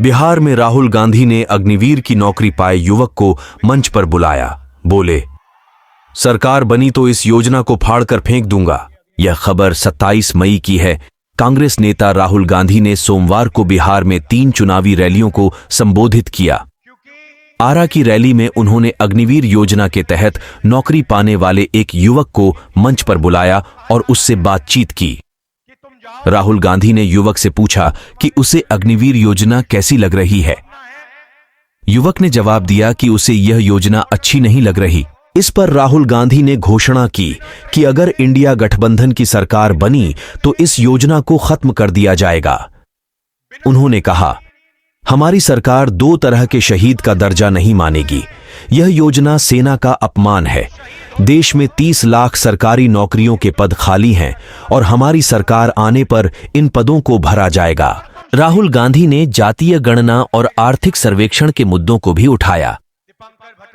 बिहार में राहुल गांधी ने अग्निवीर की नौकरी पाए युवक को मंच पर बुलाया। बोले, सरकार बनी तो इस योजना को फाड़कर फेंक दूंगा। यह खबर 27 मई की है। कांग्रेस नेता राहुल गांधी ने सोमवार को बिहार में 3 चुनावी रैलियों को संबोधित किया। आरा की रैली में उन्होंने अग्निवीर योजना के तहत नौकरी पाने वाले एक युवक को मंच पर बुलाया और उससे बातचीत की। राहुल गांधी ने युवक से पूछा कि उसे अग्निवीर योजना कैसी लग रही है। युवक ने जवाब दिया कि उसे यह योजना अच्छी नहीं लग रही। इस पर राहुल गांधी ने घोषणा की कि अगर इंडिया गठबंधन की सरकार बनी तो इस योजना को खत्म कर दिया जाएगा। उन्होंने कहा, हमारी सरकार 2 तरह के शहीद का दर्जा नहीं मानेगी। यह योजना सेना का अपमान है। देश में 30 लाख सरकारी नौकरियों के पद खाली हैं और हमारी सरकार आने पर इन पदों को भरा जाएगा। राहुल गांधी ने जातीय गणना और आर्थिक सर्वेक्षण के मुद्दों को भी उठाया।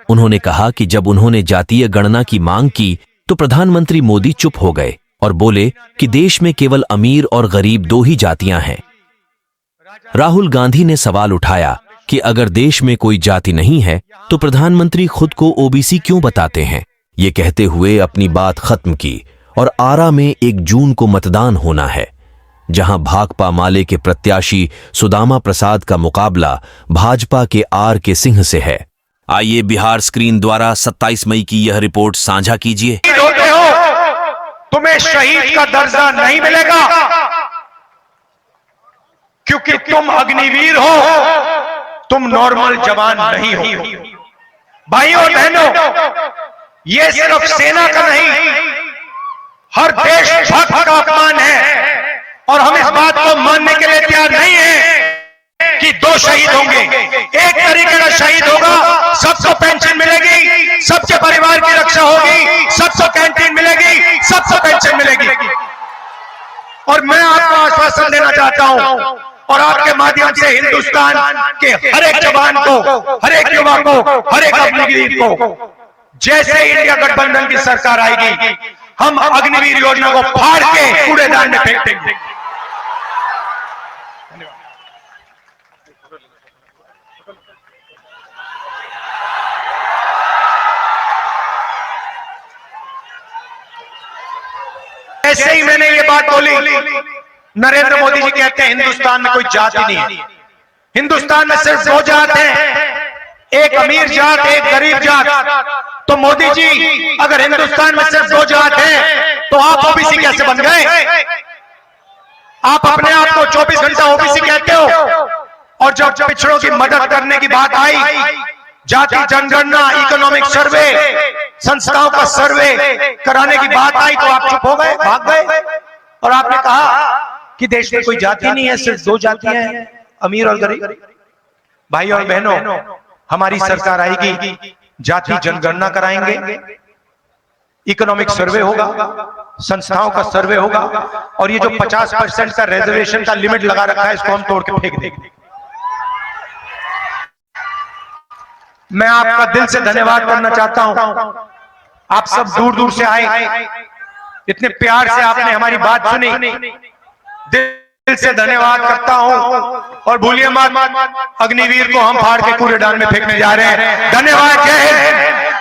उन्होंने कहा कि जब उन्होंने जातीय गणना की मांग की तो प्रधानमंत्री मोदी चुप हो गए और बोले कि देश में केवल अमीर और गरीब 2 ही जातियां हैं। राहुल गांधी ने सवाल उठाया कि अगर देश में कोई जाति नहीं है तो प्रधानमंत्री खुद को ओबीसी क्यों बताते हैं। ये कहते हुए अपनी बात खत्म की और आरा में 1 जून को मतदान होना है, जहां भाकपा माले के प्रत्याशी सुदामा प्रसाद का मुकाबला भाजपा के आर के सिंह से है। आइए बिहार स्क्रीन द्वारा 27 मई की यह रिपोर्ट साझा कीजिए। तुम्हें शहीद का दर्जा नहीं मिलेगा क्योंकि तुम अग्निवीर हो, तुम नॉर्मल जवान नहीं हो। भाइयों और बहनों, ये सिर्फ सेना का नहीं, हर देशभक्त का अपमान है और हम इस बात को मानने के लिए तैयार नहीं है कि 2 शहीद होंगे। एक तरीके का शहीद होगा, सबको पेंशन मिलेगी, सबके परिवार की रक्षा होगी, सबको कैंटीन मिलेगी, सबको पेंशन मिलेगी। और मैं आपको आश्वासन देना चाहता हूं और आपके माध्यम से हिंदुस्तान के हर एक जवान को, हर एक युवा को, हर एक अग्निवीर को, जैसे इंडिया गठबंधन की सरकार आएगी हम अग्निवीर योजना को फाड़ के कूड़ेदान में फेंक देंगे। ऐसे ही मैंने ये बात बोली, नरेंद्र मोदी जी कहते हैं हिंदुस्तान में कोई जाति नहीं है। हिंदुस्तान में सिर्फ 2 जात हैं, एक अमीर जात, एक गरीब जात। तो मोदी जी, अगर हिंदुस्तान में सिर्फ 2 जात हैं तो आप ओबीसी कैसे बन गए? आप अपने आप को 24 घंटा ओबीसी कहते हो और जब पिछड़ों की मदद करने की बात आई, जाति जनगणना, इकोनॉमिक सर्वे, संस्थाओं का सर्वे कराने की बात आई तो आप चुप हो गए, भाग गए और आपने कहा कि देश में कोई जाति नहीं है, सिर्फ 2 जातियां हैं, अमीर और गरीब। भाई और बहनों, हमारी सरकार आएगी, जाति जनगणना कराएंगे, इकोनॉमिक सर्वे होगा, संस्थाओं का सर्वे होगा और ये जो 50% का रिजर्वेशन का लिमिट लगा रखा है इसको हम तोड़ के फेंक देंगे। मैं आपका दिल से धन्यवाद करना चाहता हूं। आप सब दूर दूर से आए, इतने प्यार से आपने हमारी बात सुनी, दिल से धन्यवाद करता हूं। और भूलिए मत, अग्निवीर को हम फाड़ के कूड़ेदान में फेंकने जा रहे हैं। धन्यवाद। जय हिंद।